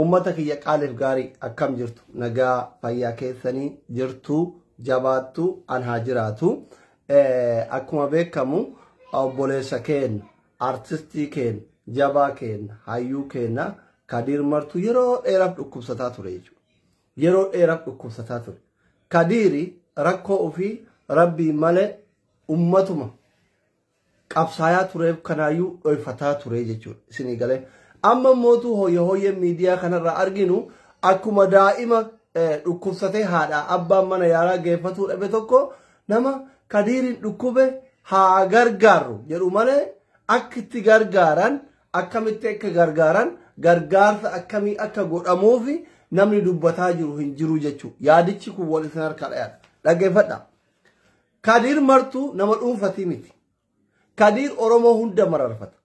ummataka ya qaalif gaari akkam jirtu nagaa fayyaa keessanii jirtu jabaattu an haajiraatu akkuma beekamu obboleessa keen artistii keen jabaa keen hayyuu keena Kadir martu yeroo dheeraaf dhukkubsataa ture jechuudha. Yeroo dheeraaf dhukkubsataa ture. Kadiri rakkoo ofii rabbii malee ummatuma qabsaayaa tureef kanaayyuu dhoyfataa ture jechuudha. Isinii galee amma mootu hoyye miidiyaa kanarraa arginu akkuma daa'ima dhukkubsatee haadha abbaan mana yaalaa geeffatu dhabe tokko nama Kadirin dhukkube haa gargaaru jedhu malee akkitti gargaaran akkamitti akka gargaaran gargaarsa akkamii akka godhamuufi namni dubbataa jiru hin jiru jechuudha. Yaadichi kun wal isin harkaa dhayaadha. Dhaggeeffadha. Kadir martu nama dhuunfatii miti. Kadir Oromoo hunda mararfata.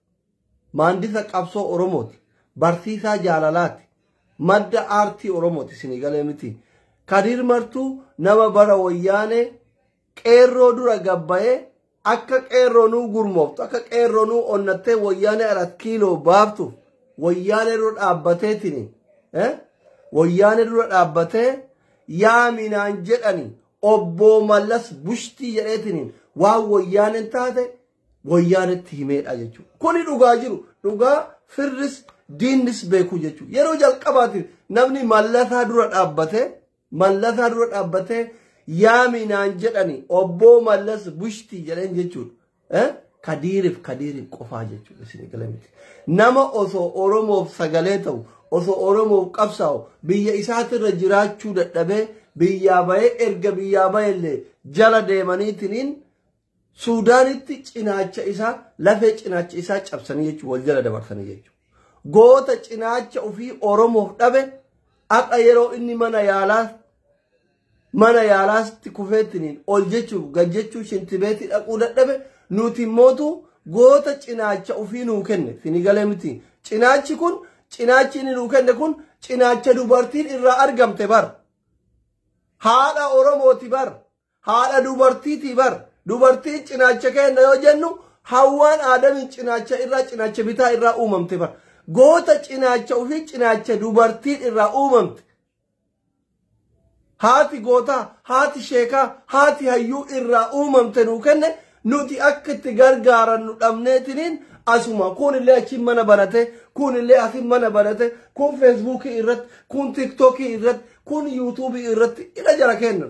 Maandisa qabsoo Oromooti. Barsiisaa jaalalaati. Madda aartii Oromooti isinii galee miti. Kadir martu nama bara wayyaanee qeerroo dura gabbayee akka qeerroo nuu gurmooftu akka qeerroo nuu onnattee wayyaanee 4 kiiloo baaftu wayyaanee dura dhaabbateetini wayyaanee dura dhaabbatee yaa minaan jedhani obbo Mallas Bushtii jedheetini waan wayyaaneen taate wayyaanetti himeedha jechuudha. Kuni dhugaa jiru dhugaa firris diinnis beeku jechuudha. Yeroo jalqabaatiif namni Mallasaa dura dhaabbatee yaa minaan jedhani obbo Mallas Bushtii jedheen jechuudha. Kadiriif qofaa jechuudha isin galamiti. Nama osoo Oromoof sagalee ta'u osoo Oromoof qabsaa'u biyya isaatirra jiraachuu dadhabee biyyaa bahee erga biyyaa baheellee jala deemaniitiniin Suudaanitti cinaacha isaa lafee cinaacha isaa cabsanii jechuudha wal jala dabarsanii jechuudha. Goota cinaacha ofii Oromoof dhabe akka yeroo inni mana yaalaatti kufeettiniin ol jechuuf gad jechuu shintibeetii dhaquu dadhabe nuti mootu goota cinaacha ofii nuu kenne isin galee miti. Cinaachi inni nuu kenne kun cinaacha dubartiin irraa argamte bar. Haadha Oromooti bar. Haadha dubartiitii bar. Dubartiin cinaacha kenna yoo jennu Hawwaan Aadamin cinaacha bitaa irraa uumamte bar. Goota cinaacha ofii cinaacha dubartiin irraa uumamte. Haati goota, haati sheekaa, haati hayyuu irraa uumamte nuu kenne nuti akka itti gargaaran nu dhabneetiniin asuma kun illee achi mana banate kun illee asin mana banate kun Facebookii irratti kun TikTokii irratti kun YouTubeii irratti ila jara kenna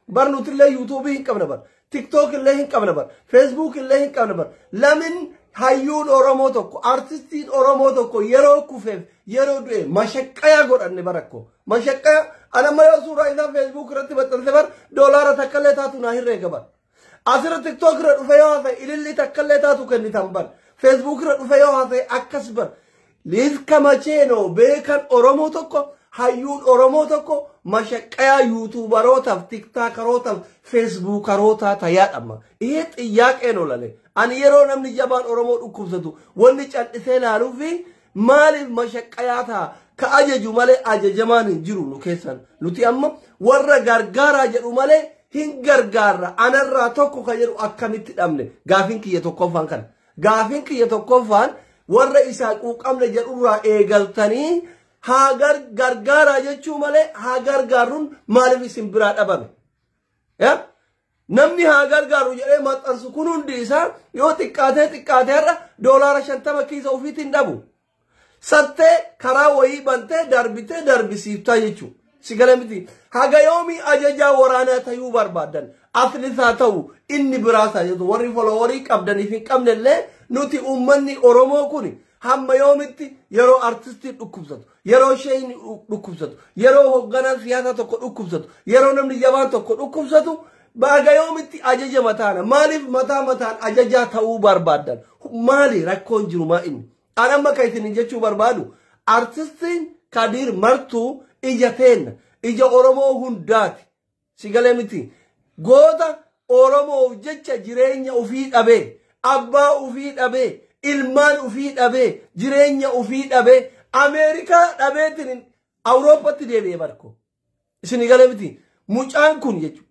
bar nuti illee YouTubeii hin qabna bar TikTok illee hin qabna bar Facebook illee hin qabna bar lamin hayyuun Oromoo tokko artistiin Oromoo tokko yeroo kufeef yeroo du'e mashaqqaya godhanne barakko mashaqqaya ana mayo suuraa isaa Facebook irratti baxxanse bar doolaara takkallee taatu naa hirreega bar asira TikTok irra dhufe yoo hafe ililli takkallee taatu kennitan bar Facebook irra dhufe yoo hafe akkas bar liifka macheeno beekan Oromoo tokko hayyuun Oromoo tokko mashaqqaya YouTuberootaaf TikTokerootaaf Facebookerootaa tayaadhama ihe xiyyaaqeen olale ani yeroo namni jabaan Oromoo dhukkubsatu wanni cal'isee ilaaluufi maaliif mashaqqayaa ta'a ka ajaju malee ajajamaan hin jiru nu keessan nuti amma warra gargaaraa jedhu malee hin gargaarra anarraa tokko ka jedhu akkamitti dhabne gaafin kiyya tokkoffaan kan gaafin kiyya tokkoffaan warra isaa quuqamne jedhurraa eegaltanii haa gargaaraa jechuu malee haa gargaarruun maaliif isin biraa dhabame namni haa gargaaru jedhee maxxansu kun hundi isaa yoo xiqqaatee har'a doolaara 50 kiisa ofiitiin dhabu sattee karaa wayii bantee darbisiiftaa jechuudha. Sigala miti haga yoomii ajajaa waraanaa ta'uu barbaadan atlisaa ta'u inni biraasaa jechuudha warri foloowarii qabdaniif hin qabnellee nuti uummanni Oromoo kun hamma yoomitti yeroo artistii dhukkubsatu yeroo sheeyni dhukkubsatu yeroo hoogganaan siyaasaa tokko dhukkubsatu yeroo namni jabaan tokko dhukkubsatu baga yoomitti ajaja mataana maaliif mataan ajajaa ta'uu barbaadan maali rakkoon jiru maa inni anamma ka isin jechuu barbaadu artistiin Kadir martuu ija teenna ija Oromoo hundaati sigalee miti goota Oromoof jecha jireenya ofii dhabee abbaa ofii dhabee ilmaan ofii dhabee jireenya ofii dhabee Ameerikaa dhabeetiin Awurooppatti deebi'ee barko isin galee miti mucaan kun jechuudha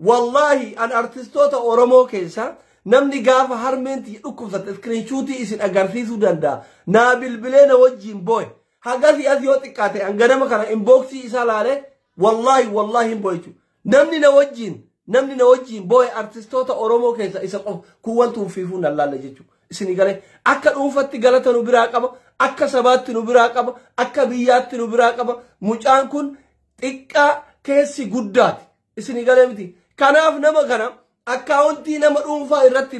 wallahi an artistoota Oromoo keessa namni gaafa harmeenti dhukkubsate screenshootii isin agarsiisuu danda'a naa bilbilee na wajjin boo'e hagati as yoo xiqqaate anganama kana inboxii isaa laale wallahi hin boychu namni na wajjin boy artistoota oromoo keessa isa qof kuwantu fiifuu nallaalle jechu isini gale akka dhuunfatti galata nu biraa qaba akka sabaatti nu biraa qaba akka biyyaatti nu biraa qaba mucaan kun xiqqaa keessi guddaati isini gale miti kanaaf nama kana akkaawuntii nama dhuunfaa irratti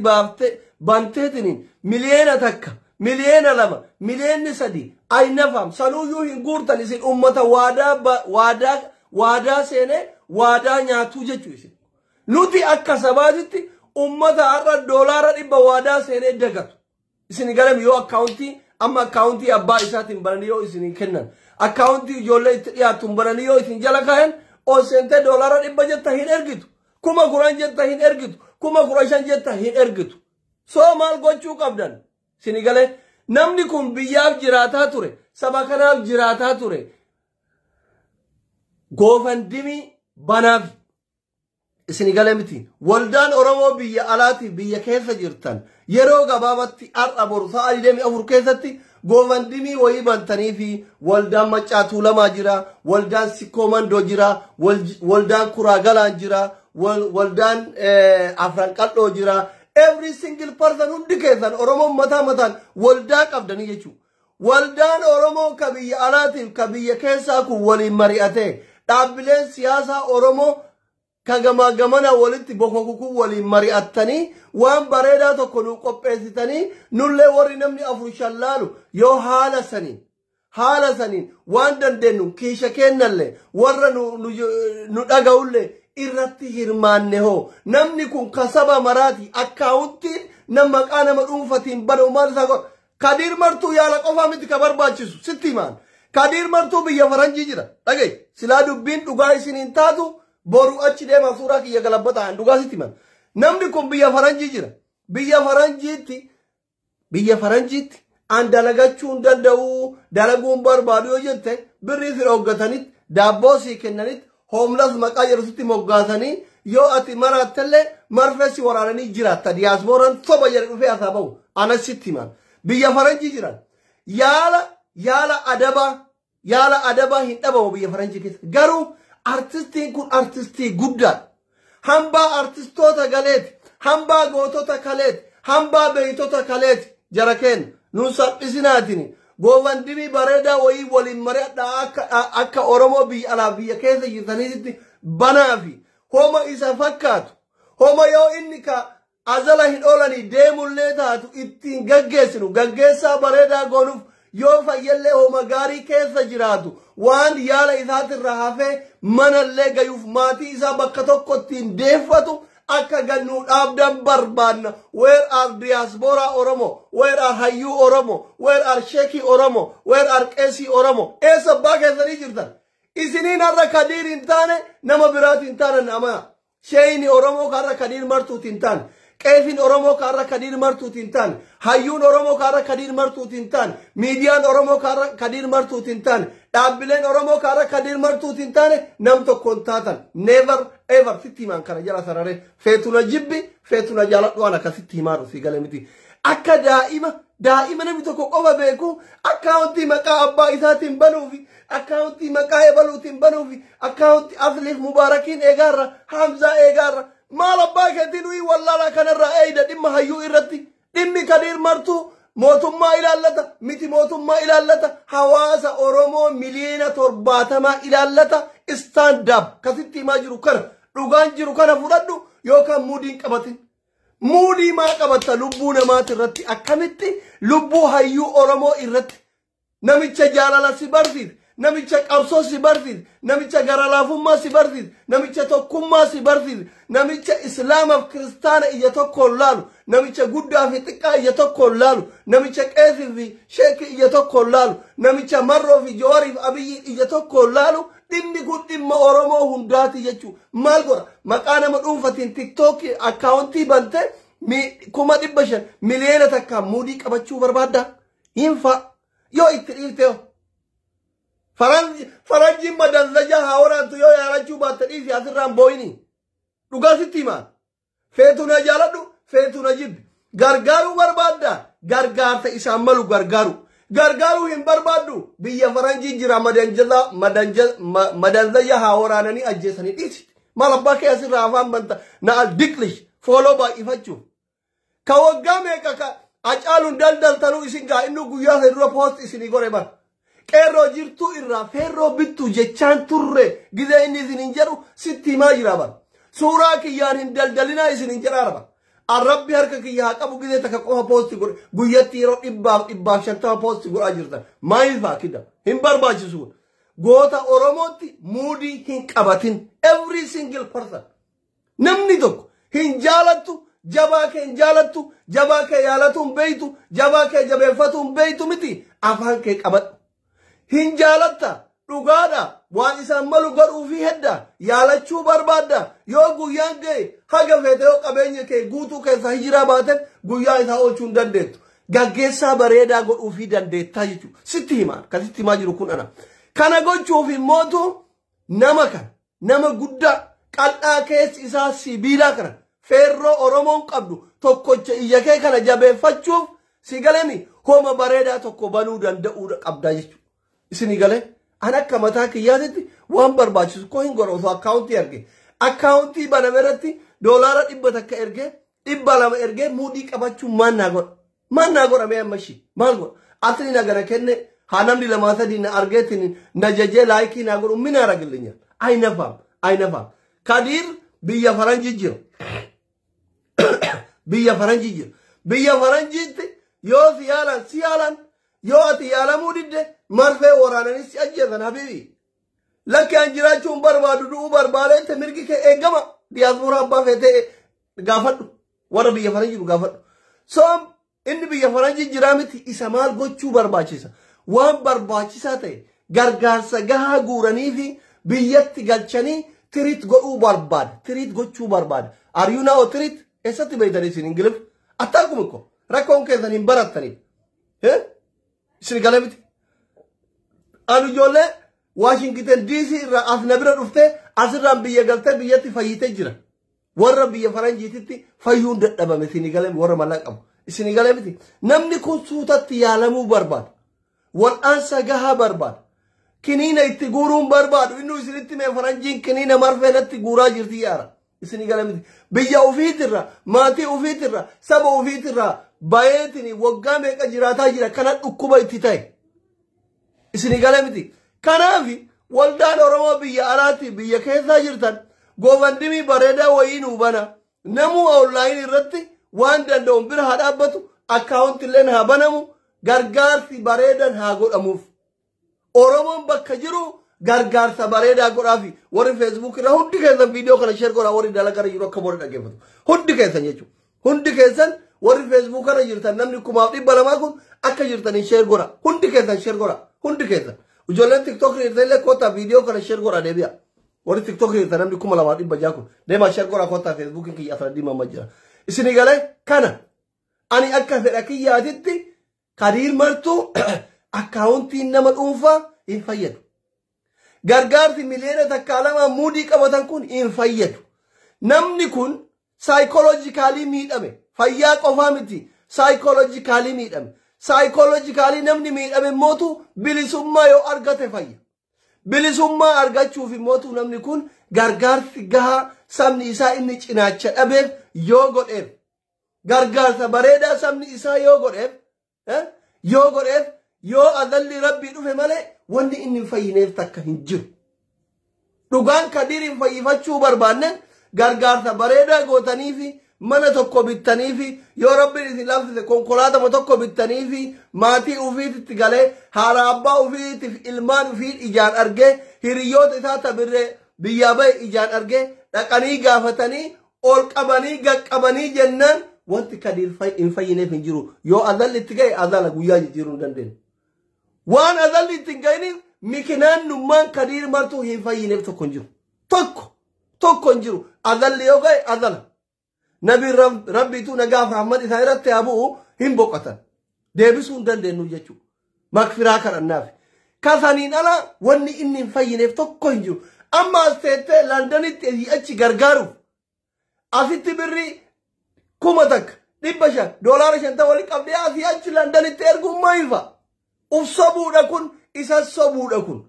banteetiniin miliyeena takka miliyeena lama miliyeeni sadi aynafam sanuyyuu hin guurtan isin ummata waadaa seene waadaa nyaatuu jechuu isin nuti akka sabaatitti ummata har'a doolaara 100 waadaa seene dagatu isin galam yoo akkaawuntii amma akkaawuntii abbaa isaatiin baranii yoo isin kennan akkaawuntii ijoollee itti dhiyaatuun baranii yoo isin jala kaayan oo seente doolaara 100 jetta hin ergitu kuma 10 jetta hin ergitu kuma 15 jetta hin ergitu soo maal gochuu qabdan isin galee namni kun biyyaaf jiraataa ture saba kanaaf jiraataa ture goofandimii banaaf isin galee miti waldaan oromoo biyya alaati biyya keessa jirtan yeroo gabaabatti har'a boru sa'a 24 keessatti goofandimii wayii bantanii fi waldaan macaatuu lamaa jira waldaan sikkoommandoo jira waldaan kuraa galaan jira waldaan afran qal'oo jira every single person hundi keessan oromoon mataan waldaa qabdanii jechuudha waldaan oromoo ka biyya alaatiif ka biyya keessaa kun waliin mari'atee dhaabbileen siyaasaa oromoo ka gamana walitti bokokukuu waliin mari'attanii waan bareedaa tokko nu qopheessitanii nullee warri namni afur shallaalu yoo haala saniin waan dandeenyu kiisha kennallee warra nu dhaga'ullee irratti hirmaanne hoo namni kun kasaba maraati akkaawuntiin nama maqaa nama dhuunfatiin bada maal isaa Kadir martuu yaala qofaa miti ka barbaachisu sitti himaan Kadir martuu biyya faranjii jira dhagay silaa dubbiin dhugaa isiniin taatu boru achi deema suuraa kiyya galabbataan dhugaa sitti himaan namni kun biyya faranjii jira biyya faranjiitti an dalagachuun danda'u dalaguun barbaadu yoo jette birrii si dhoggatanitti daabboo sii kennanitti hoomlas maqaa jedhusitti moggaasanii yoo ati maraattellee marfeessi waraananii jiraatta diyaaspooraan soba jedhe dhufee asaa bahu anas sitti himaan biyya faranjii jiran yaala adabaa hin dhabamu biyya faranjii keessa garuu artistiin kun artistii guddaadha hambaa artistoota galeeti hambaa gootota kaleeti hambaa beeytota kaleeti jara kenna nun salphisinaatini goofandimii bareedaa wayii waliin mari'adhaa akka oromoo biyya alaa biyya keessa jirtanitti banaafi homa isa fakkaatu homa yoo inni ka azala hin oolanii deemullee taatu ittiin gaggeessinu gaggeessaa bareedaa goonuuf yoo fayyallee homa gaarii keessa jiraatu waan yaala isaatirra hafee manallee gayuuf maatii isaa bakka tokko ittiin deeffatu akka gannuu dhaabdan barbaanna where are diaspora oromo where are hayyuu oromo where are sheekii oromo where are qeesii oromo eessa abbaa keessanii jirtan isiniin har'a Kadiir hin taane nama biraati hin taane nama sheeyini oromoo har'a Kadiir martuuti hin taane qeesiin oromoo har'a Kadiir martuuti hin taane hayyuun oromoo har'a Kadiir martuuti hin taane miidiyaan oromoo har'a Kadiir martuuti hin taane dhaabbileen oromoo har'a Kadiir martuuti hin taane nam tokkoon taatan never ever sitti himaan kana jala sararee feetuna jibbi feetuna jaaladhu waan akkasitti himaa si galee miti akka daa'ima namni tokko qofa beeku akkaawuntii maqaa abbaa isaatiin banuufi akkaawuntii maqaa ebaluutiin banuufi akkaawuntii asliif mubaarakiin eegaarra hamzaa eegaarra maal abbaa keetiin uyi wallaala kanarraa eeyda dhimma hayyuu irratti dhimmi Kadiir martuu mootummaa ilaallata miti mootummaa ilaallata hawaasa oromoo miliyoona 70 ilaallata stand up kasitti himaa jiru kana dhugaan jiru kana fudhadhu yookaan muudiin qabatin muudii maa qabatta lubbuu namaati irratti akkamitti lubbuu hayyuu oromoo irratti namicha jaalala si barsiis namicha qabsoo si barsiis namicha garalaafummaa si barsiis namicha tokkummaa si barsiis namicha islaamaaf kiristaana ija tokkoon laalu namicha guddaa fi xiqqaa ija tokkoon laalu namicha qeesii fi sheekii ija tokkoon laalu namicha marroo fi jawaariif abiyyi ija tokkoon laalu dhimmi kun dhimma oromoo hundaati jechuu maal godha maqaa nama dhuunfatiin tiktookii akkaawuntii bante 500,000 miliyoona takkaan muudii qabachuu barbaadda hinfa yoo itti dhiifte faranjiin madanzaja haa waraantu yoo yaalachuu baatte dhiisi asirraan booyini dhugaa sitti himaan feetuna jaaladhu feetuna jibbi gargaaruu barbaadda gargaarsa isaan malu gargaaru gargaaru hin barbaaddu biyya faranjii jira madanzaya haa waraananii ajjeesanii dhiisi maal abbaa kee asirraa afaan banta na diklish fooloo baay'ifachuuf ka waggaa meeqa ka acaaluun daldaltanuu isin gaa inni guyyaa hedura poost isinii gore bara qeerroo jirtuu irraa feerroo bittu jechaan turre gizee inni isin hin jedhu sitti himaa jira bara suuraa kiyyaan hin daldalinaa isin hin jedhaa bara arrabbi harka kiyya haa qabu gizee takka qofa poosti godhe guyyatti yeroo dhibbaaf shantama poosti godhaa jirtan maayifaa kida hin barbaachisu goota oromootti muudii hin qabatin every single person namni tokko hin jaalattu jabaa kee hin jaalattu jabaa kee yaalatu hin beeytu jabaa kee jabeeffatu hin beeytu miti afaan kee qabadhu hin jaalatta dhugaadha waan isaan malu godhuufi hedda yaalachuu barbaadda yoo guyyaan ga'e haga feete yoo qabeenya kee guutuu keessa hijiraa baateef guyyaa isaa oolchuu hin dandeettu gaggeessaa bareedaa godhuufi dandeettaa jechuudha sitti himaa kasitti himaa jiru kun ana kana gochuuf immootu nama guddaa qal'aa keessi isaa sibiilaa kana feerroo oromoon qabdu tokkocha iyya kee kana jabeeffachuuf si galemi homa bareedaa tokko banuu danda'uu qabdaa jechuudha isini galee an akka mataa kiyyaatitti waan barbaachisu koo hin godhu osoo akkaawuntii erge akkaawuntii baname irratti doolaara 100 takka erge 200 erge muudii qabachuun maan naa godha mee ammashi maal godha asli na gara kenne haa namni lamaa sadii na argeetiin na jajee laayikii naa godhu mina ragillinya aynafaam kadiir biyya faranjii jira biyya faranjiitti yoo siyaalan yoo ati yaalamuu didde marfee waraananii si ajjeesan habiibi lakki an jiraachuun barbaadu du'uu barbaadette mirgi kee eegama diyaaspoora abbaa feetee gaafadhu warra biyya faranjii gaafadhu soom inni biyya faranjii jiraa miti isa maal gochuu barbaachisa waan barbaachisaa ta'e gargaarsa gahaa guuranii fi biyyatti galchanii tiriit gochuu barbaada ariyu naa tiriit eessatti beeytanii isin ingilif attaakum ikko rakkoon keessan hin barattaniif isin galee miti anu ijoollee Washington DC irraa as na bira dhuftee asirraan biyya galtee biyyatti fayyitee jira warra biyya faranjiititti fayyuun dadhabame isin galee warra mallaa qabu isin galee miti namni kun suutatti yaalamuu barbaada wal'aansa gahaa barbaada kiniina itti guuruun barbaadu inni isinitti mee faranjiin kiniina marfeenatti guuraa jirti yaara isin galee miti biyya ofiitirra maatii ofiitirra saba ofiitirra bayeetini waggaa meeqa jiraataa jira kana dhukkuba itti ta'e isin galee miti kanaafi waldaan oromoo biyya alaatti biyya keessaa jirtan goofandimii bareedaa wayii nuu bana namuu onlaayinii irratti waan danda'uun bira haa dhaabbatu akkaawuntilleen haa banamu gargaarsi bareedan haa godhamuuf oromoon bakka jiru gargaarsa bareedaa godhaafi warri feesbuuk irra hundi keessan viidiyoo kana sheer godhaa warri dalagara jiru akka boori dhaggeeffatu hundi keessan jechuudha hundi keessan warri feesbuuk irra jirtan namni 200 kun akka jirtanii sheer godhaa hundi keessan sheer godhaa hundi keessan ijoolleen tiktok irra koota viidiyoo kana sheer godhaa deebi'a warri tiktok irra namni 200 kun deemaa sheer godhaa koota feesbuukiin kiyya asirra diimaa jira isin galee kana ani akka fedha kiyyaatitti kadiir martuu akkaawuntiin nama dhuunfaa hin fayyadu gargaarsi miliyoona takka lama muudii qabatan kun hin fayyadu namni kun saayikooloojikaalii miidhame fayyaa qofaa miti saayikooloojikaalii miidhame saayikooloojikaalii namni miidhame mootu bilisummaa yoo argate fayya bilisummaa argachuuf mootu namni kun gargaarsi gahaa sabni isaa inni cinaacha dhabeef yoo godheef gargaarsa bareedaa sabni isaa yoo godheef yoo adalli rabbii dhufe malee wanni inni fayyineef takka hin jiru dhugaan kadiiriin fayyifachuu barbaanne gargaarsa bareedaa gootanii fi mana tokko bittanii fi yoo rabbiin isin laafsise konkolaatama tokko bittanii fi maatii ufiititti galee haadha abbaa ufiitiif ilmaan ufiit ijaan argee hiriyyoota isaa tabirree biyyaa bahe ijaan argee dhaqanii gaafatanii ol qabanii gaqqabanii jennaan wanti kadiir hin fayyineef hin jiru yoo adalli itti ga'e adala guyyaa jijjiiruu hin dandeenye waan adalli itti hin ga'iniif mikinaannummaan kadiir martuu hin fayyineef tokko hin jiru tokko hin jiru adalli yoo ga'e adala nabi rabbiitu nagaaf rahmat isaa irratti haa bu'u hin boqotan deebisuu hin dandeenyu jechuudha makfiraa kadhannaaf kasaniin ala wanni inni hin fayyineef tokko hin jiru amma as teettee Londanitti achi gargaaruuf asitti birrii 1,000 $500 wali qabdee asii achi Londanitti erguun maayifa ufsabu dakun isa sabu dakun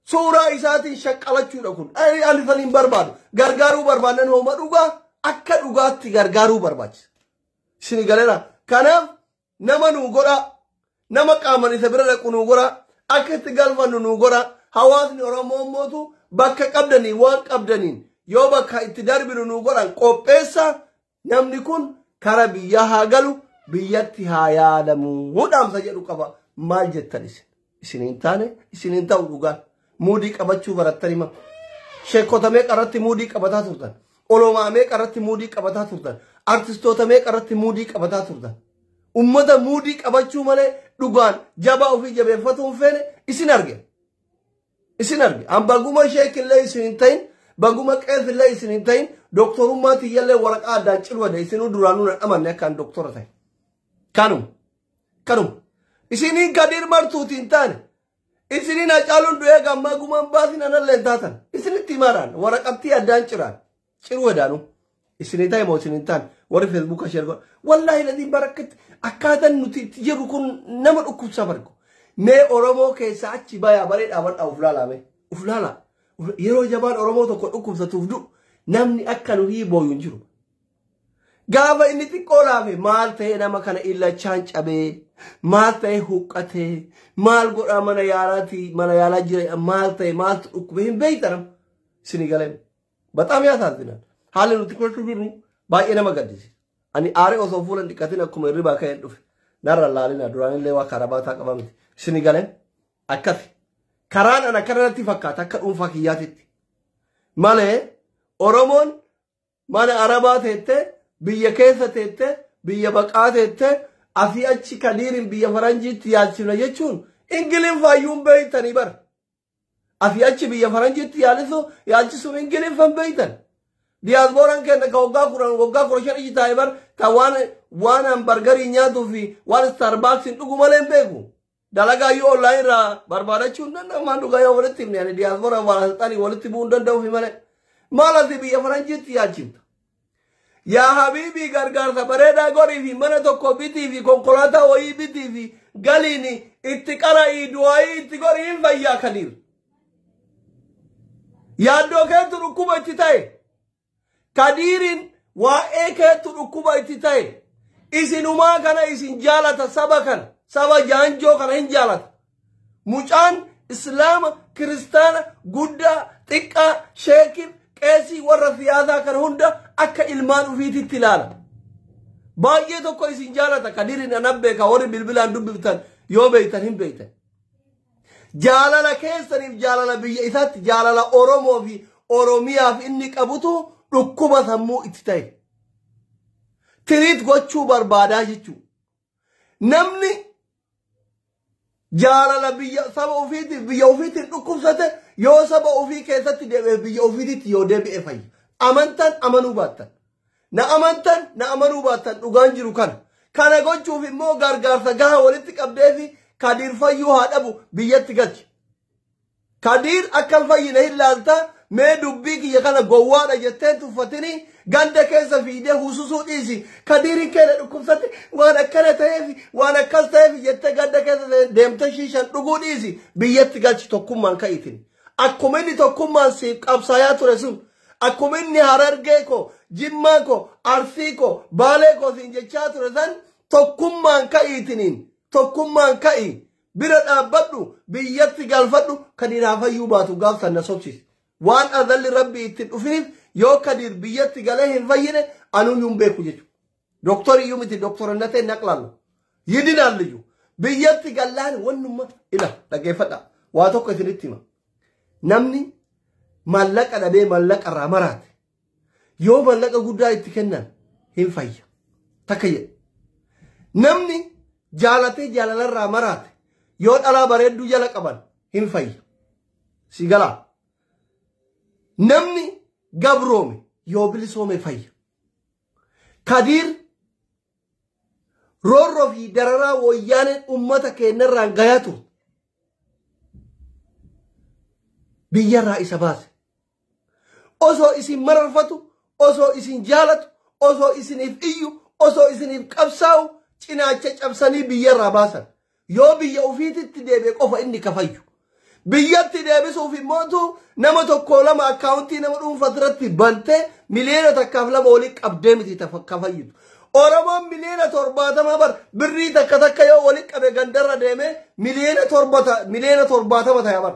sura isaatiin shaqqalachuu dakun ani faniin barbaadu gargaaruu barbaadan hooma dhugaa akka dhugaatti gargaaruu barbaachisa isin galera kanaaf nama nu godha nama qaaman isa bira dhaqu nu godha akka itti galfannu nu godha hawaasni oromoo mootu bakka qabdanii waan qabdaniin yoo bakka itti darbinu nu godhan qopheessa namni kun kara biyya haa galu biyyatti haa yaadamu hudhaamsa jedhu qaba maal jettan isiniin taane isiniin ta'u dhugaan muudii qabachuu barattanii ma sheekota meeqa irratti muudii qabataa turtan olomaa meeqa irratti muudii qabataa turtan artistoota meeqa irratti muudii qabataa turtan ummata muudii qabachuu malee dhugaan jabaa ofii jabeeffatuun feene isin arge an baguma sheekillee isiniin ta'in baguma qeefillee isiniin ta'in doktorummaa tiyyallee waraqaa addaan cilwade isinuu duraanuu na dhamanne akkaan doktora ta'e kanum isiniin Kadir Martuutiin taane isiniin Hacaaluun du'ee gammaa gumaan baasin anallee taatan isinitti himaraan waraqattii addaan cirwadaanu isinii ta'e moo isiniin taane warri feesbuuka sheer godha wallaahi ladii barakkatti akkaataan nuti itti jirru kun nama dhukkubsa barko mee oromoo keessaa achi bayaa baree dhaabadhaa uf laalaa yeroo jabaan oromoo tokko dhukkubsatuuf du'u namni akka nu hiibooyu hin jiru gaafa inni xiqqoo laafe maal ta'e nama kana illachaan cabee maal ta'e huqqatee maal godhaa mana yaalaa jira maal ta'e maaltu dhukkube hin beeytanam isinii galeen bataam yaasaasinaan haalli nuti kolchuu jirru baay'ee nama gaddisi ani aaree osoo fuulan dhiqatin akkuma hirribaa ka'een dhufe narra laalina duraanillee waa karabaataa qabamti isinii galeen akkasi karaan ana kanarratti fakkaata akka dhuunfaa kiyyaatitti malee oromoon mana arabaa teettee biyya keessa teettee biyya baqaa teettee asii achi Kadirin biyya faranjiitti yaalchifna jechuun ingiliffaayyuun beeytanii bara asii achi biyya faranjiitti yaalchisuun ingiliffan beeytan diyaaspooraan kenna ka waggaa 15 taa'e bar ta waan hambargarii nyaatuu fi waan starbaaksin dhugu malee hin beeku dalagaayyuu online irraa barbaadachuun danda'amaan dhugaayoo walitti himne ani diyaaspooraan waan hasaxanii walitti bu'uun danda'uufi malee maal asii biyya faranjiitti yaalchifta yaa habiibii gargaarsa bareedaa gorii fi mana tokko bitii fi konkolaataa wayii bitii fi galiini itti qara'ii du'aayii itti gorii hin fayyaa Kadir yaaddoo keetu dhukkuba itti ta'e Kadirin waa'ee keetu dhukkuba itti ta'e isinumaa kana isin jaalata saba jaanjoo kana hin jaalata mucaan islaama kiristaana guddaa xiqqaa sheekif qeesii warra siyaasaa kan hunda akka ilmaan ufiititti ilaala baay'ee tokko isin jaalata Kadirin anabbeeka warri bilbilaan dubbiftan yoo beeytan hin beeytan jaalala keessaniif jaalala biyya isaatti jaalala oromoo fi oromiyaaf inni qabutu dhukkuba sammuu itti ta'e tiriit gochuu barbaadaa jechuu namni jaalala biyya saba ufiitiif biyya ufiitiin dhukkubsate yoo saba ufii keessatti deebi'e biyya ufiititti yoo deebi'e fayya amantan amanuu baattan na amanuu baattan dhugaan jiru kana gochuuf immoo gargaarsa gaha walitti qabdee fi Kadir fayyuu haa dhabu biyyatti galchi Kadir akka fayyina hin laaltaa mee dubbii kiyya kana gowwaadha jettee tuffatini ganda keessa fiidee hususuu dhiisi Kadirin keenya dhukkubsate waan akkana ta'eef waan akkas ta'eef jettee ganda keessa deemtee shiishan dhuguu dhiisi biyyatti galchi tokkummaan ka'iitin akkuma inni tokkummaan siif qabsaayaa ture sun akkuma inni Harargee ko Jimmaa ko Arsii ko Baalee ko siin jechaa ture san tokkummaan ka'iitiniin tokkummaan ka'i bira dhaabbadhu biyyatti galfadhu Kadir haa fayyuu baatu gaafsan na sobsiis waan azalli rabbi itti dhufiniif yoo Kadir biyyatti galee hin fayyine anuun beeku jechuudha doktori iyyuu miti doktorannatee naqlaallu yidinaalliyyuu biyyatti gallaan wannumma ila dhageeffadha waa tokko isinitti hima namni mallaqa dhabee mallaqa irraa maraate yoo mallaqa guddaa itti kennan hin fayya takka jedhe namni jaalatee jaalalarraa maraate yoo dhalaa bareedduu jala qaban hin fayya si galaa namni gabroome yoo bilisoome fayya Kadir roorroo fi dararaa wayyaaneen ummata keenyarraan gayaa ture biyyarraa isa baase osoo isin mararfatu osoo isin jaalatu osoo isiniif iyyu osoo isiniif qabsaa'u cinaacha cabsanii biyyarraa baasan yoo biyya ofiititti deebi'e qofa inni kafayyu. Biyyatti deebisuuf immoo nama tokko lama akkaawuntii nama dhuunfatirratti bantee miliyoona takkaaf lama waliin qabdee miti kafayyitu. Oromoon miliyoona 70 bar birrii takka yoo waliin qabe gandarra deeme miliyoona 70 ta'e bar.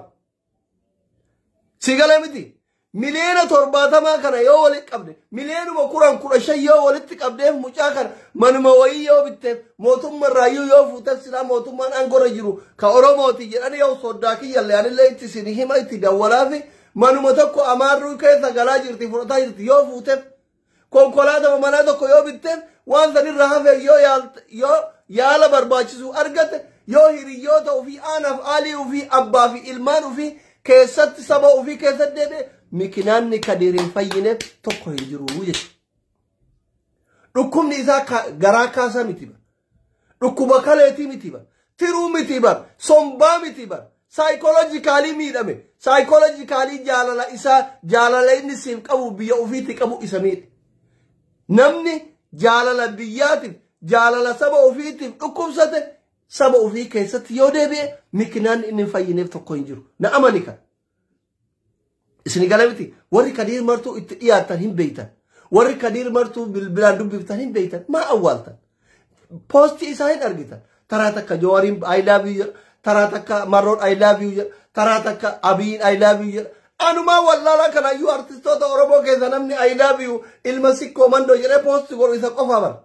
Sigala miti. Miliyoona 70 kana yoo waliin qabde miliyoonuma 15 yoo walitti qabdeef mucaa kana manuma wayii yoo bitteef mootummaan raayyuu yoo fuuteef silaa mootummaan aangorra jiru ka Oromooti jedhanii yoo soddaa kiyyalle anillee itti isin hima itti dawwalaafi manuma tokko amaarruu keessa galaa jirti fudhataa jirti yoo fuuteef konkolaataa manaa tokko yoo bitteef waan sanirra hafe yoo yaala barbaachisu argate yoo hiriyyoota ofii aanaaf aalii ofii abbaa fi ilmaan ofii keessatti saba ofii keessatti deebi'e mikinaanni kadiiriin fayyineef tokko hin jiru jechuudha. Dhukkubni isaa garaa kaasaa miti bara. Dhukkuba kaleetii miti bara. Tiruu miti bara. Sombaa miti bara. Saayikoolojikaalii miidhame. Saayikoolojikaalii jaalala inni siif qabu biyya ofiitti qabu isa miidhe. Namni jaalala biyyaatiif jaalala saba ofiitiif dhukkubsate saba ofii keessatti yoo deebi'e mikinaanni inni fayyineef tokko hin jiru. Na amani kan. Isini galamiti warri Kadiir martuu itti dhiyaatan hin beeytan. Warri Kadiir martuu bilbilaan dubbiftan hin beeytan. Maa awwaaltan. Poostii isaa hin argitan. Taraa takka Jowaariin I love you jedha. Taraa takka Marroon I love you jedha. Taraa takka Abiyin I love you jedha. Anumaa wallaalaa kanayyuu artistoota Oromoo keessa namni I love you ilma sikkoo mandoo jedhee poostii godhu isa qofa bara.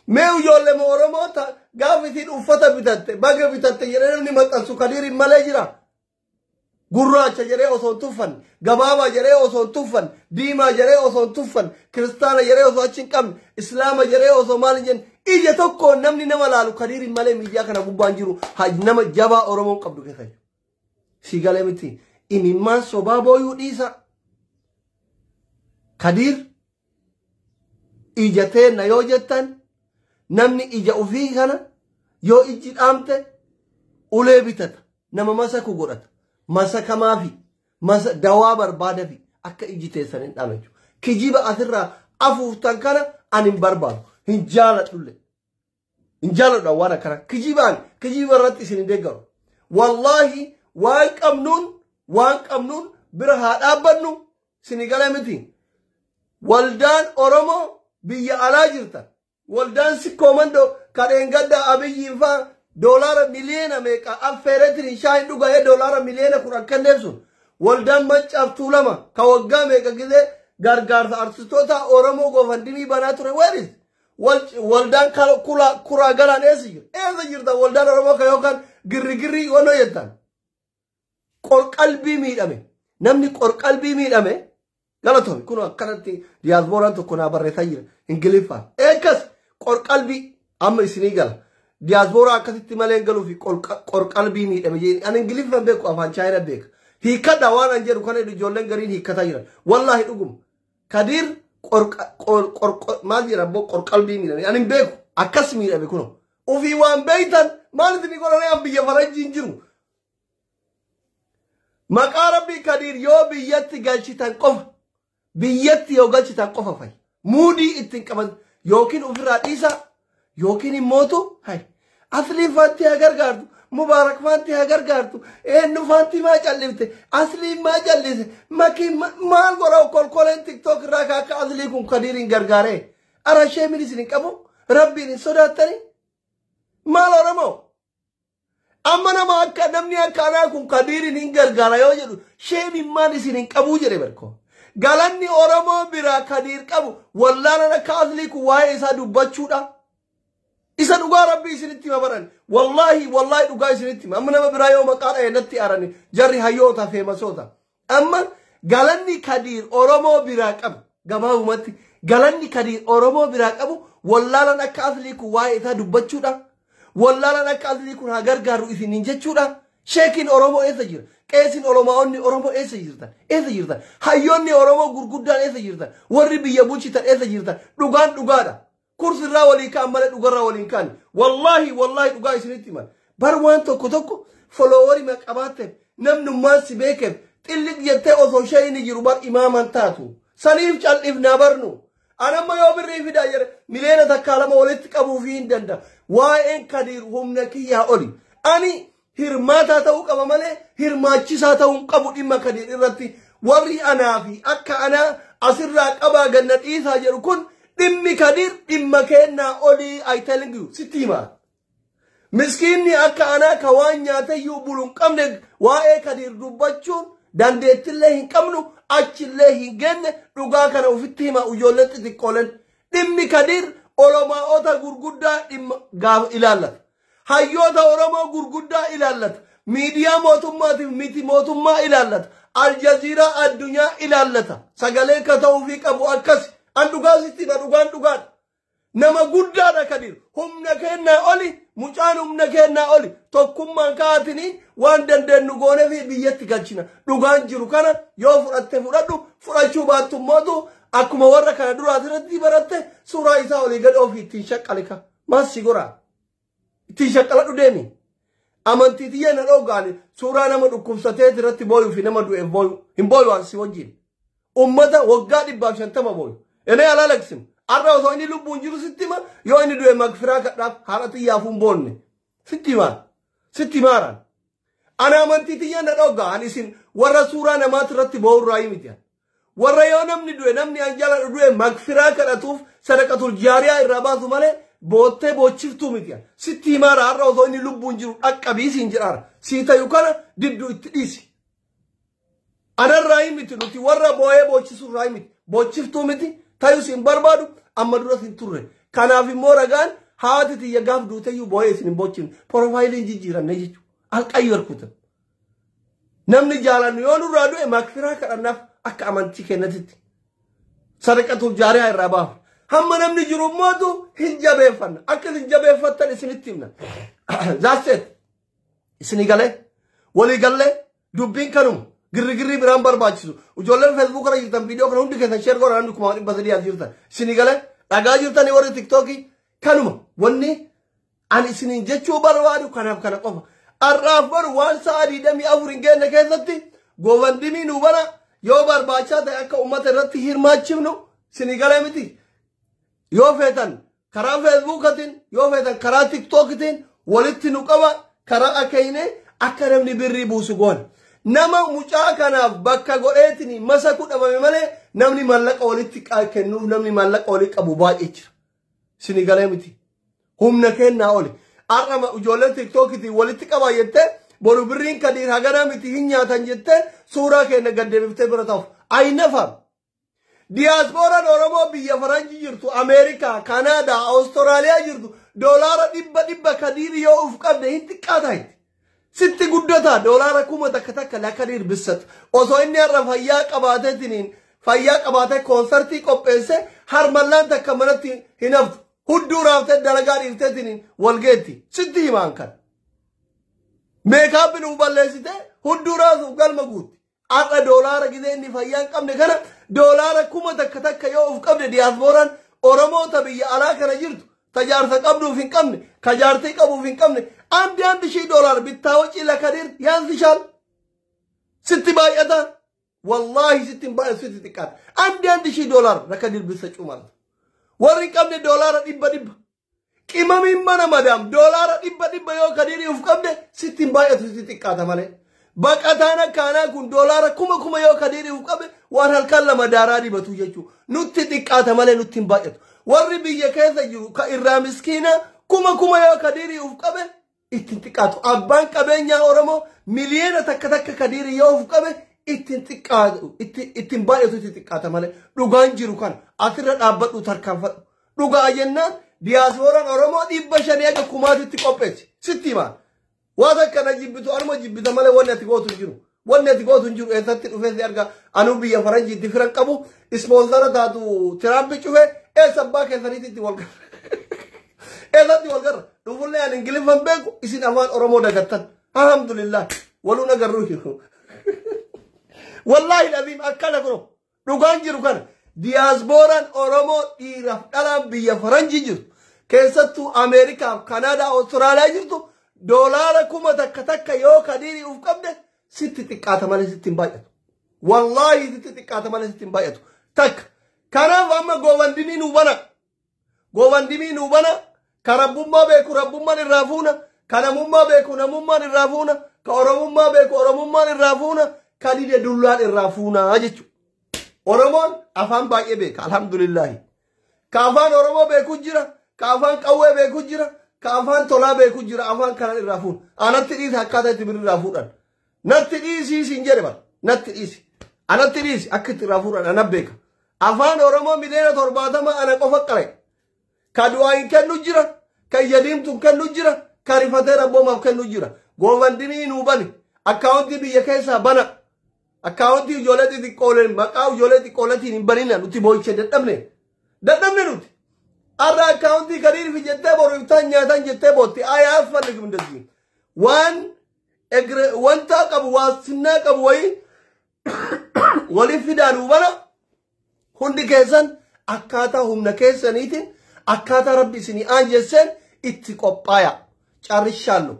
Mee ijoollee Oromoota gaafa isiin uffata bitatte baga bitatte jedhee namni maxxansu Kadiiriin malee jira. Gurraacha jedhee osoo hin tuffanne, gabaabaa jedhee osoo hin tuffanne, diimaa jedhee osoo hin tuffanne, kiristaana jedhee osoo achi hin qabne, islaama jedhee osoo maal hin jenne, ija tokkoon namni nama laalu Kadiiriin malee miidiyaa kana gubbaan jiru nama jabaa Oromoon qabdu keessa jiru. Si galee miti imimmaan sobaa booyuu dhiisa. Kadiir ija teenna yoo jettan namni ija ofii kana yoo iji dhaamte ulee bitata nama masaku godhata. Masakamaa fi dawaa barbaada fi akka iji teessan hin dhamechu. Kijiba asirraa afuuftan kana ani hin barbaadu. Hin jaaladhulle. Hin jaaladha waan akkana. Kijiba irratti isin hin deeggaru. Wallahi waan qabnuun bira haa dhaabbannu isin galee miti. Waldaan Oromoo biyya alaa jirta. Waldaan sikkoo mandoo kadheen gaddaa Abiyyiin faa doolaara miliyoona meeqa affeereetiin shaayin dhuga'ee doolaara miliyoona 10 kenneef sun waldaan maccaaf tuulama ka waggaa meeqa gisee gargaarsa artistoota Oromoo goofandimii banaa ture weeris waldaan kuraa galaan eessa jirta waldaan Oromoo ka yookaan girrigirrii wanoo jettan qorqalbii miidhame namni qorqalbii miidhame galatoome kun akkanatti diyaaspooraan tokko naa barreessaa jira ingiliffaan eekas qorqalbii amma isinii gala. Diaspora akkasitti malee galuu fi qorqalbii miidhame jedhanii an ingiliffaan beeku afaan chaayinaa beeka. Hiikkadha waan an jedhu kana ijoolleen gariin hiikkataa jiran. Wallaahi dhuguma. Kadiir maal jira boo qorqalbii miidhame an hin beeku akkas miidhame kuno. Ufii waan beeytan maal isin godhanii an biyya faranjiin jiru. Maqaa rabbii Kadiir yoo biyyatti galchitan qofa biyyatti yoo galchitan qofa fa'i. Muudii ittiin qaban yookiin ofirraa dhiisa. Yookiin immootu hay asliin faantii haa gargaartu mubaarak faantii haa gargaartu eenyu faantii maa callifte asliin maa callise makiin maal godha kolkoleen tiktook irraa akka aslii kun Kadiiriin gargaaree ara sheemin isin hin qabu rabbiin hin sodaattanii maal Oromoo amma nama akka namni akka anaa kun Kadiiriin hin gargaara yoo jedhu sheemin maal isin hin qabu jedhe barkoo galanni Oromoo biraa Kadiir qabu wallaanan akka aslii kun waa'ee isaa dubbachuudha. Isa dhugaa rabbii isinitti mabaran wallahi dhugaa isinitti amma nama biraa yoo maqaa dhaheenatti arani jarri hayyoota feemasoota amma galanni Kadiir Oromoo biraa qabu gabaabumatti galanni Kadiir Oromoo biraa qabu wallaalan akka aslii kun waa'ee isaa dubbachuudha wallaalan akka aslii kun haa gargaaru isiniin jechuudha sheekiin Oromoo eessa jira qeesiin Oromoonni Oromoo eessa jirtan hayyoonni Oromoo gurguddaan eessa jirtan warri biyya bulchitan eessa jirtan dhugaan dhugaadha. Kursi irraa waliin kaan malee dhugarraa waliin kaan wallahi dhugaa isinitti himan bar waan tokko foloowarii maqabaateef namnummaan si beekeef xilliq jettee osoo shayini jiru bar imaaman taatu saniif cal'ifnaa barnu anamma yoo birrii fidaa jedhe miliyoona takkaa lama walitti qabuufii hin danda'a waa'een Kadir humna kiyyaa oli ani hirmaataa ta'uu qaba malee hirmaachisaa ta'uu hin qabu dhimma Kadir irratti warri anaa fi akka anaa asirraa qabaa ganna dhiisaa jedhu kun dhimmi Kadir dhimma kennaa olii I telling you sitti himaa miskiinni akka anaa ka waan nyaatayyuu bulu hin qabne waa'ee Kadir dubbachuun dandeettillee hin qabnu achillee hin genne dhugaa kana ufitti hima ijoollee xixiqqoolen dhimmi Kadir olomaa'ota gurguddaa dhimma ilaallata hayyoota Oromoo gurguddaa ilaallata miidiyaa mootummaatiif miti mootummaa ilaallata aljaziiraa addunyaa ilaallata sagalee ka ta'uufii qabu akkas an dhugaa sitti hima dhugaan dhugaan nama guddaadha Kadir humna kennaa oli mucaan humna kennaa oli tokkummaan kaatiniin waan dandeenyu goonee fi biyyatti galchina dhugaan jiru kana yoo fudhatte fudhadhu fudhachuu baattu mootu akkuma warra kana duraatirratti baratte suuraa isaa olii gad ofii ittiin shaqqalika maasii goraa ittiin shaqqaladhu deemi amantii tiyya na dhoogaani suuraa nama dhukkubsatee irratti booyuu fi nama du'eef booyu hin booyu ansi wajjin ummata waggaa 150 booyu enee alaalaksin arra osoo inni lubbuun jiru sittima yoo inni du'e magfiraa kadhaaf haadha xiyyaafuun boonne sitti maaraan ana amantii tiyya na dhoogaa ani isin warra suuraa namaati irratti boo'u irraa himiti warra yoo namni du'e namni anjala du'e magfiraa kadhatuuf sadaqatul jaariyaa irraa baasu malee boottee boochiftuu miti sitti himaara har'a osoo inni lubbuun jiru dhaqqabiisiin jedhaara sii tayu kana didduu itti dhiisi anarraa himiti nuti warra boo'ee boochisu irraa himiti boochiftuu miti tayu siin barbaadu amma dura siin turre kanaaf immoo ragaan haati tiyya gaaf duuteyyuu boo'ee isin hin bochifne porofaayiliin jijjiiranne jechuudha alqayyoo harkutan namni jaalannu yoo nurraa du'e magfiraa kadhannaaf akka amantii kennatitti sadaqatul jaariyaa irraa baafu hamma namni jiru mootu hin jabeeffanna akka isin jabeeffattan isinitti himna zaaseet isini galee walii gallee dubbiin kanuma girrigirrii biraan barbaachisu ijoolleen feesbuuk irra jirtan viidiyoo kana hundi keessan sheer godhan 1,300 jirtan isini galee dhagaa jirtanii warri tiktookii kanuma wanni ani isiniin jechuu barbaadu kanaaf kana qofa arraaf baru waan sa'a 24 hin geenne keessatti goovandimii nu bana yoo barbaachaa ta'e akka ummata irratti hirmaachifnu isini galee miti yoo feetan karaa feesbuukatiin yoo feetan karaa tiktookitiin walitti nu qaba karaa akkaine akka namni birrii buusu goona nama mucaa kanaaf bakka godheetiin masaku dhabame malee namni mallaqa walitti kennuuf namni mallaqa walitti qabu baay'ee jira isini galee miti humna kennaa oli arrama ijoolleen tiktookitiin walitti qaba jettee boru birriin Kadir hagana miti hin nyaatan jettee suuraa keenya gaddeebiftee bira ta'uuf ayinafaam diyaaspooraan Oromoo biyya faranjii jirtu Ameerikaa Kanaadaa Awustiraaliyaa jirtu doolaara 100 Kadir yoo uf qabde hin xiqqaatayti sitti guddataa doolaara 1000 takka la Kadir bissat osoo inni har'a fayyaa qabaateetiniin fayyaa qabaatee koonsartii qopheesse harmallaan takka manatti hin haftu hudduu raaftee dalagaa dhiifteetiniin walgeetti sitti himaan kan meekaappi nu balleessite hudduu raasuuf galma guutti har'a doolaara gizee inni fayyaa hin qabne kana doolaara 1000 takka yoo uf qabde diyaaspooraan Oromoota biyya alaa kana jirtu tajaarsa qabduuf hin qabne kajaartii qabuuf hin qabne አንድ ሺህ ዶላር ብታወጪ ለከዲር ያንስሻል ስትባየታ والله ስትባየ ስትጥቃት አንድ ሺህ ዶላር ለከዲር ብትሰጪው ማለት ወሪ ቀብደ ዶላር ዲበ ቂመም ይመና ማዳም ዶላር ዲበ ዮ ከዲር ይፍቀብደ ስትባየቱ ስትጥቃት ማለት በቀታና ካና ኩን ዶላር ኩመ ዮ ከዲር ይፍቀብ ወራል ካለ መዳራ ዲበቱ የቹ ኑት ጥቃት ማለት ኑት ባየቱ ወሪ ብየ ከዘዩ ከኢራ ምስኪና ኩመ ዮ ከዲር ይፍቀብ ittintiqaatu abbaan qabeenya Oromoo miliyoona takka Kadir yoo uf qabe ittintiqaatu ittin baay'atu ittintiqaata malee dhugaan jiru kan asirra dhaabbadhu tarkaanfadhu dhugaa jennaan diyaaspooraan Oromoo 500 akka kumaatitti qopheessi sitti himaa waan akkana jibbitu arma jibbita malee wanni ati gootu hin jiru eessatti dhufeessi arga anuu biyya faranjiitti firan qabu ispoonsara taatu Tiraampi cufe eessa abbaa keessaniitti walgarra eessatti walgarra dhufulle an ingilifan beeku isin afaan Oromoo dagattan alhamdulillah waluna garruuhu wallahi alazim akkana kuno dhugaan jiru kana diyaaspooraan Oromoo dhiiraaf dhalaan biyya faranjii jirtu keessattuu Ameerikaa Kanaadaa Awustiraaliyaa jirtu doolaara 1000 takka yoo Kadir uf qabde sitti xiqqaata malee sitti hin baay'atu wallahi sitti xiqqaata malee sitti hin baay'atu takka kanaaf amma goowandimii nu bana كربما بيكو ربما الرافونا كنمما بيكو نمما الرافونا كأورمما بيكو أورمما الرافونا كديد دولان الرافونا أجتو أورمان أفهم باقي بيك الحمد لله كافان أورما بيكو جرا كافان قوي بيكو جرا كافان طلا بيكو جرا أفان كان الرافون أنا تريد هكذا تبر الرافونا نتريسي سنجربا نتريسي أنا تريسي أكيد الرافونا أنا بيك أفان أورما مدينة ترباتا ما أنا كفكرة كدوائن كان نجرا كيديم تون كان نجرا كاريفاتي ربو ما كان نجرا غوفانديني نوباني أكاونتي بيكيسا بنا أكاونتي جولتي دي كولن مكاو جولتي كولتي نبانينا نوتي بويشة دتمني نوتي أرى أكاونتي كارير في جتة برويتان نياتان جتة بوتي آيا أفضل لكم دزين وان تاك أبو واسناك أبو وي ولي فدانو بنا هندي كيسان أكاتا هم نكيسانيتين أكاتا ربي سني آنجسن اتقوبايا شارشالو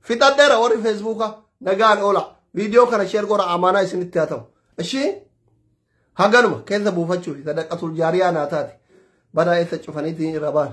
في تدرا وري فيسبوكا نغان اولا فيديو كان شير غورا امانه سنتاتو اشي هاغانما كيف بوفچو صدقه الجاريه ناتاتي بدا يتچفنيتي ربان